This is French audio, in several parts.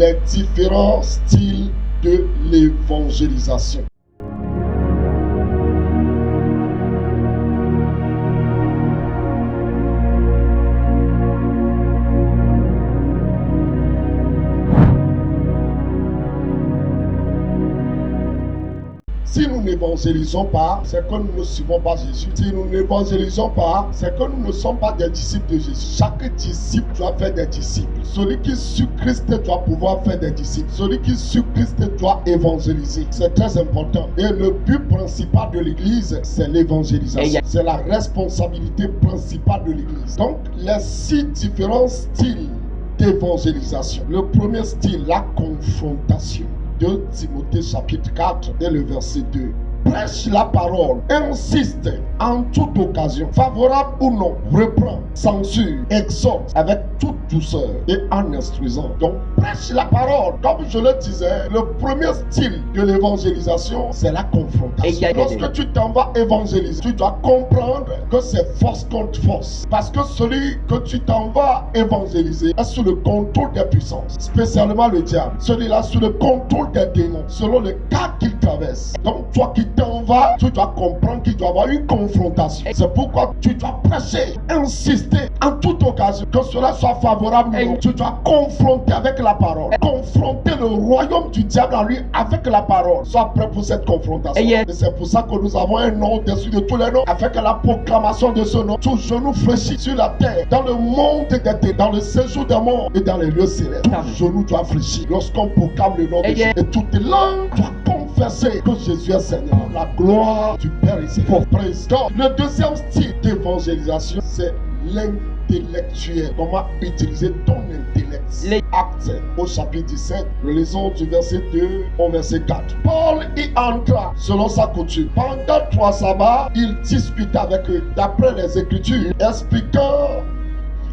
les différents styles de l'évangélisation. Si nous n'évangélisons pas, c'est que nous ne suivons pas Jésus. Si nous n'évangélisons pas, c'est que nous ne sommes pas des disciples de Jésus. Chaque disciple doit faire des disciples. Celui qui suit Christ doit pouvoir faire des disciples. Celui qui suit Christ doit évangéliser. C'est très important. Et le but principal de l'Église, c'est l'évangélisation. C'est la responsabilité principale de l'Église. Donc, les 6 différents styles d'évangélisation. Le premier style, la confrontation. 2 Timothée chapitre 4 et le verset 2. Prêche la parole, insiste en toute occasion, favorable ou non, reprend, censure, exhorte avec toute douceur et en instruisant. Donc, prêche la parole. Comme je le disais, le premier style de l'évangélisation, c'est la confrontation. Lorsque tu t'en vas évangéliser, tu dois comprendre que c'est force contre force. Parce que celui que tu t'en vas évangéliser est sous le contrôle des puissances, spécialement le diable. Celui-là sous le contrôle des démons, selon le cas qu'il traverse. Donc, toi qui t'en vas, tu dois comprendre qu'il doit y avoir une confrontation. C'est pourquoi tu dois prêcher, insister en toute occasion, que cela soit favorable ou non. Tu dois confronter avec la parole, confronter le royaume du diable en lui avec la parole. Sois prêt pour cette confrontation. Et c'est pour ça que nous avons un nom au-dessus de tous les noms. Avec la proclamation de ce nom, tout genou fléchit sur la terre, dans le monde des ténèbres, dans le séjour des morts et dans les lieux célestes. Tout genou doit fléchir lorsqu'on proclame le nom de Jésus. Et toute langue doit confesser que Jésus est Seigneur. La gloire du Père est Seigneur. Le deuxième style d'évangélisation, c'est l'intellectuel. Comment utiliser ton intellect. Les Actes au chapitre 17, nous lisons du verset 2 au verset 4. Paul y entra selon sa coutume. Pendant 3 sabbats, il discuta avec eux d'après les Écritures, expliquant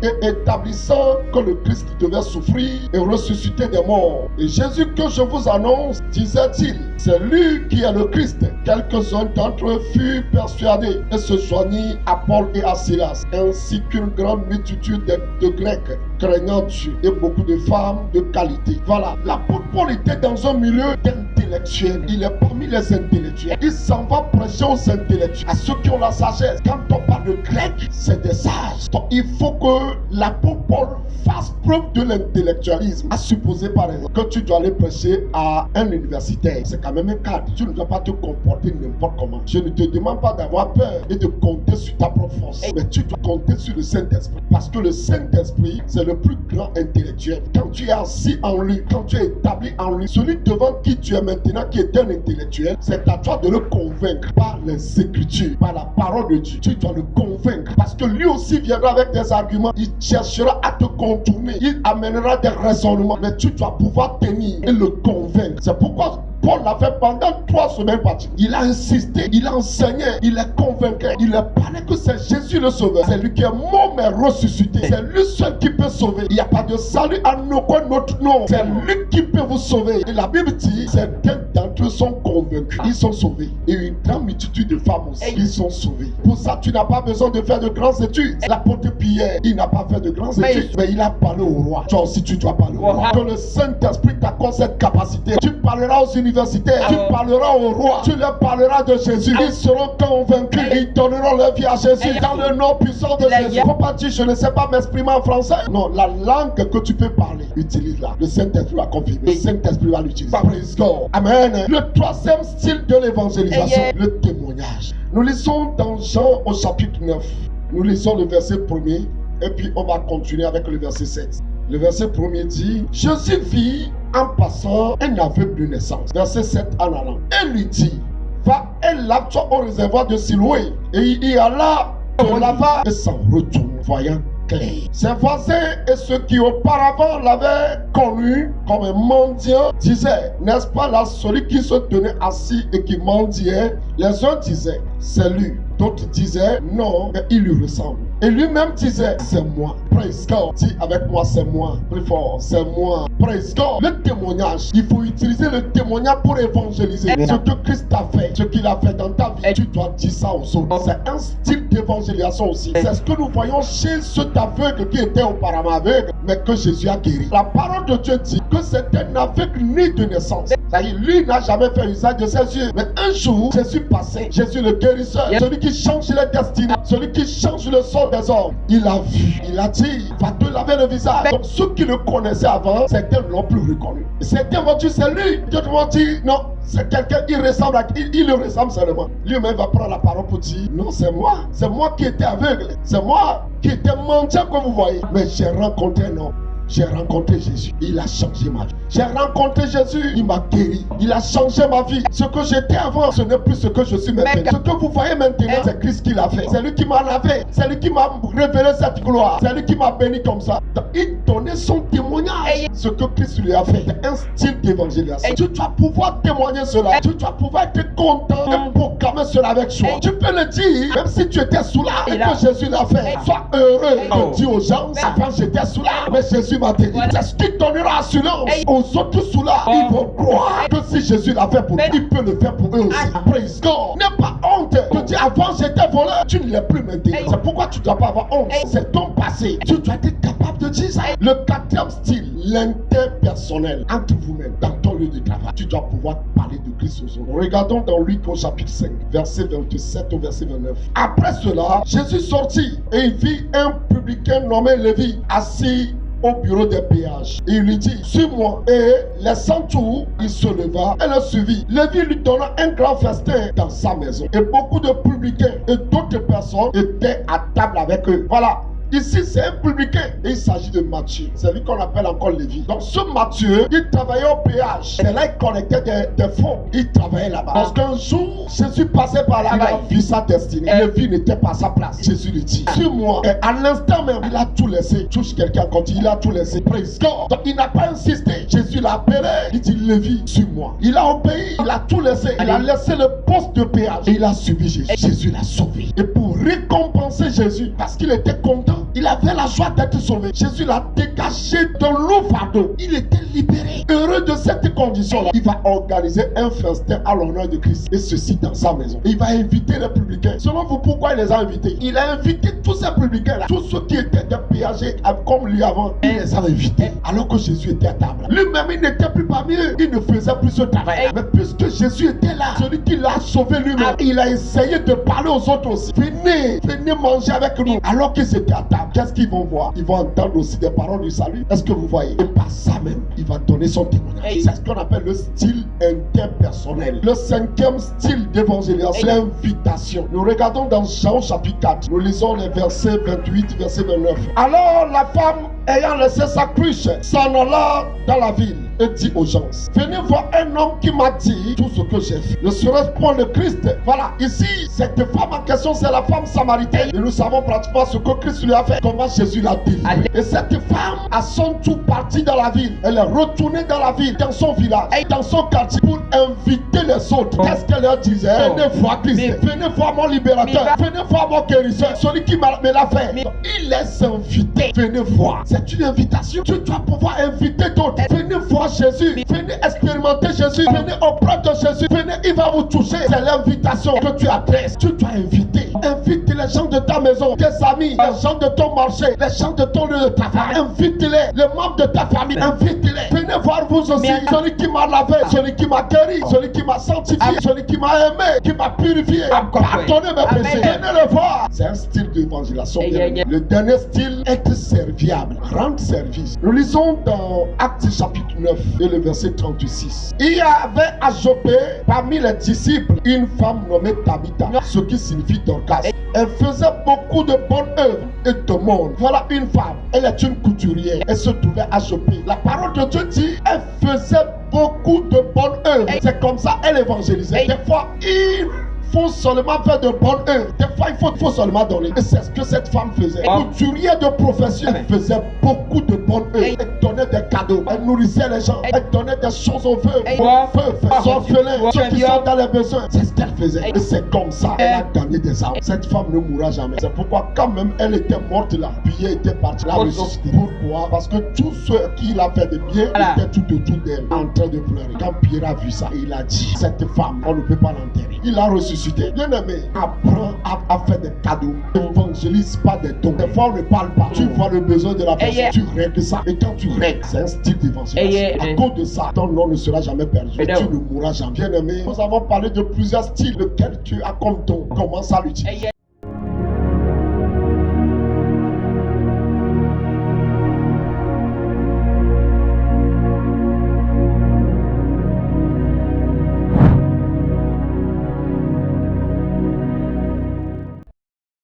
et établissant que le Christ devait souffrir et ressusciter des morts. Et Jésus que je vous annonce, disait-il, c'est lui qui est le Christ. Quelques-uns d'entre eux furent persuadés et se joignirent à Paul et à Silas, ainsi qu'une grande multitude de Grecs craignant Dieu et beaucoup de femmes de qualité. Voilà, l'apôtre Paul était dans un milieu d'intellectuels. Il est parmi les intellectuels. Il s'en va prêcher aux intellectuels, à ceux qui ont la sagesse. Quand on parle de grec, c'est des sages. Donc il faut que l'apôtre Paul fasse preuve de l'intellectualisme. À supposer par exemple que tu dois aller prêcher à un universitaire, c'est quand même un cadre. Tu ne dois pas te comporter n'importe comment. Je ne te demande pas d'avoir peur et de compter sur ta propre force, mais tu dois compter sur le Saint-Esprit, parce que le Saint-Esprit, c'est le plus grand intellectuel. Quand tu es assis en lui, quand tu es établi en lui, celui devant qui tu es maintenant, qui est un intellectuel, c'est à toi de le convaincre par les Écritures, par la parole de Dieu. Tu dois le convaincre, parce que lui aussi viendra avec des arguments. Il cherchera à te contourner, il amènera des raisonnements, mais tu dois pouvoir tenir et le convaincre. C'est pourquoi Paul l'a fait pendant 3 semaines parties. Il a insisté, il a enseigné, il est convaincu, il a parlé que c'est Jésus le Sauveur. C'est lui qui est mort mais ressuscité. C'est lui seul qui peut sauver. Il n'y a pas de salut en aucun autre nom. C'est lui qui peut vous sauver. Et la Bible dit, certains d'entre eux sont convaincus. Ils sont sauvés. Et une grande multitude de femmes aussi, ils sont sauvés. Pour ça, tu n'as pas besoin de faire de grandes études. L'apôtre Pierre, il n'a pas fait de grandes études, mais il a parlé au roi. Toi aussi, tu dois parler au roi. Que le Saint-Esprit t'accorde cette capacité. Tu parleras aux universitaires, tu parleras au roi, tu leur parleras de Jésus. Ils seront convaincus, ils donneront leur vie à Jésus dans le nom puissant de Jésus. Il ne faut pas dire je ne sais pas m'exprimer en français. Non, la langue que tu peux parler, utilise-la. Le Saint-Esprit va confirmer. Le Saint-Esprit va l'utiliser. Praise God. Amen. Le troisième style de l'évangélisation, le témoignage. Nous lisons dans Jean au chapitre 9. Nous lisons le verset 1er et puis on va continuer avec le verset 7. Le verset 1er dit, Jésus vit en passant un aveugle de naissance. Verset 7 en allant. Et lui dit, va et lave-toi au réservoir de Siloé. Et il y alla, se lava et s'en retourne, voyant clair. Ses voisins et ceux qui auparavant l'avaient connu comme un mendiant disaient, n'est-ce pas là celui qui se tenait assis et qui mendiait? Les uns disaient, c'est lui. D'autres disaient, non, mais il lui ressemble. Et lui-même disait, c'est moi. Praise God. Dis avec moi, c'est moi. Plus fort, c'est moi. Praise God. Le témoignage, il faut utiliser le témoignage pour évangéliser. Ce que Christ a fait, ce qu'il a fait dans ta vie, tu dois dire ça aux autres. C'est un style d'évangélisation aussi. C'est ce que nous voyons chez cet aveugle qui était auparavant aveugle, mais que Jésus a guéri. La parole de Dieu dit que que c'est un aveugle né de naissance. C'est-à-dire, lui n'a jamais fait usage de ses yeux. Mais un jour, Jésus passait. Jésus le guérisseur, celui qui change les destinées, celui qui change le sort des hommes. Il a vu, il a dit, va te laver le visage. Donc ceux qui le connaissaient avant, certains ne l'ont plus reconnu. Certains vont dire, c'est lui. D'autres vont dire, non, c'est quelqu'un, il ressemble à qui? Il le ressemble seulement. Lui-même va prendre la parole pour dire, non, c'est moi. C'est moi qui étais aveugle. C'est moi qui étais mendiant, comme vous voyez. Mais j'ai rencontré un homme. J'ai rencontré Jésus, il a changé ma vie. J'ai rencontré Jésus, il m'a guéri. Il a changé ma vie. Ce que j'étais avant, ce n'est plus ce que je suis maintenant. Ce que vous voyez maintenant, c'est Christ qui l'a fait. C'est lui qui m'a lavé. C'est lui qui m'a révélé cette gloire. C'est lui qui m'a béni comme ça. Donc, il donnait son témoignage. Ce que Christ lui a fait, c'est un style d'évangélisation. Tu dois pouvoir témoigner cela. Tu dois pouvoir être content et proclamer cela avec joie. Tu peux le dire, même si tu étais sous là et que Jésus l'a fait. Sois heureux de dire aux gens, avant j'étais sous là, mais Jésus m'a guéri. C'est ce qui donnera assurance aux autres sous là. Ils vont croire que si Jésus l'a fait pour eux, il peut le faire pour eux aussi. Praise God. N'aie pas honte de dire avant j'étais voleur, tu ne l'es plus maintenant. C'est pourquoi tu ne dois pas avoir honte. C'est ton passé. Tu dois être capable de dire ça. Le quatrième style, l'interpersonnel entre vous-même, dans ton lieu de travail. Tu dois pouvoir parler de Christ aux autres. Regardons dans Luc au chapitre 5, verset 27 au verset 29. Après cela, Jésus sortit et il vit un publicain nommé Lévi assis au bureau des péages. Il lui dit, suis-moi. Et laissant tout, il se leva et le suivit. Lévi lui donna un grand festin dans sa maison. Et beaucoup de publicains et d'autres personnes étaient à table avec eux. Voilà. Ici, c'est un publicain. Et il s'agit de Matthieu. C'est lui qu'on appelle encore Lévi. Donc, ce Matthieu, il travaillait au péage. C'est là qu'il collectait des fonds. Il travaillait là-bas. Parce qu'un jour, Jésus passait par là. Il a vu sa destinée. Lévi n'était pas à sa place. Jésus lui dit, suis-moi. Et à l'instant même, il a tout laissé. Touche quelqu'un quand il a tout laissé. Praise God. Donc, il n'a pas insisté. Jésus l'a appelé. Il dit, Lévi, suis-moi. Il a obéi. Il a tout laissé. Il a laissé le poste de péage. Et il a suivi Jésus. Jésus l'a sauvé. Et pour récompenser Jésus, parce qu'il était content, il avait la joie d'être sauvé. Jésus l'a dégagé de lourd fardeau. Il était libéré. Heureux de cette condition-là, il va organiser un festin à l'honneur de Christ. Et ceci dans sa maison. Et il va inviter les publicains. Selon vous, pourquoi il les a invités? Il a invité tous ces publicains-là. Tous ceux qui étaient des péagers comme lui avant. Il les a invités. Alors que Jésus était à table. Lui-même, il n'était plus parmi eux. Il ne faisait plus ce travail. Mais puisque Jésus était là, celui qui l'a sauvé lui-même, il a essayé de parler aux autres aussi. Venez, venez manger avec nous. Alors qu'ils étaient à table. Qu'est-ce qu'ils vont voir? Ils vont entendre aussi des paroles du salut. Est-ce que vous voyez? Et par ça même, il va donner son témoignage. C'est ce qu'on appelle le style interpersonnel. Le cinquième style d'évangélisation, l'invitation. Nous regardons dans Jean chapitre 4. Nous lisons les versets 28, verset 29. Alors la femme, ayant laissé sa cruche, s'en alla dans la ville et dit aux gens, venez voir un homme qui m'a dit tout ce que j'ai fait. Ne serait-ce point le Christ? Voilà, ici, cette femme en question, c'est la femme samaritaine. Et nous savons pratiquement ce que Christ lui a fait, comment Jésus l'a délivré. Et cette femme, à son tour, partie dans la ville. Elle est retournée dans la ville, dans son village, et dans son quartier, pour inviter les autres. Qu'est-ce qu'elle leur disait? Venez voir Christ, venez voir mon libérateur, venez voir mon guérisseur, celui qui me l'a fait. Donc, il les invite. Venez voir. C'est une invitation. Tu dois pouvoir inviter d'autres. Venez voir Jésus. Venez expérimenter Jésus. Venez auprès de Jésus. Venez, il va vous toucher. C'est l'invitation que tu adresses. Tu dois inviter. Invite les gens de ta maison, tes amis, les gens de ton marché, les gens de ton lieu de travail. Invite-les, les membres de ta famille. Invite-les. Venez voir vous aussi. Celui qui m'a lavé, celui qui m'a guéri, celui qui m'a sanctifié, celui qui m'a aimé, qui m'a purifié, pardonné mes péchés. Venez le voir. C'est un style d'évangélisation. Le dernier style, être serviable, rendre service. Nous lisons dans Actes chapitre 9 et le verset 36. Il y avait à Joppé parmi les disciples une femme nommée Tabitha, ce qui signifie Dorcas. Elle faisait beaucoup de bonnes œuvres et de monde. Voilà une femme, elle est une couturière. Elle se trouvait à Joppé. La parole de Dieu dit, elle faisait beaucoup de bonnes œuvres. C'est comme ça elle évangélisait. Des fois, il faut seulement faire de bonnes œuvres. Des fois, il faut seulement donner. Et c'est ce que cette femme faisait. Couturière de profession. Elle faisait beaucoup de bonnes œuvres. Elle donnait des cadeaux. Elle nourrissait les gens. Elle donnait des choses aux veuves, aux orphelins, ceux qui sont dans les besoins. C'est ce qu'elle faisait. Et c'est comme ça elle a gagné des âmes. Cette femme ne mourra jamais. C'est pourquoi quand même elle était morte là, Pierre était parti la ressusciter. Pourquoi? Parce que tous ceux qui l'a fait de bien étaient tout autour d'elle en train de pleurer. Quand Pierre a vu ça, il a dit, cette femme, on ne peut pas l'enterrer. Il a ressuscité. ressuscité. Bien-aimé, apprends à faire des cadeaux. Évangélise pas des dons. Des fois, on ne parle pas. Tu vois le besoin de la personne, tu règles ça. Et quand tu règles, c'est un style d'évangélisation. À cause de ça, ton nom ne sera jamais perdu. Et tu ne mourras jamais. Bien-aimé, nous avons parlé de plusieurs styles. Lequel tu as comme don. Commence à l'utiliser.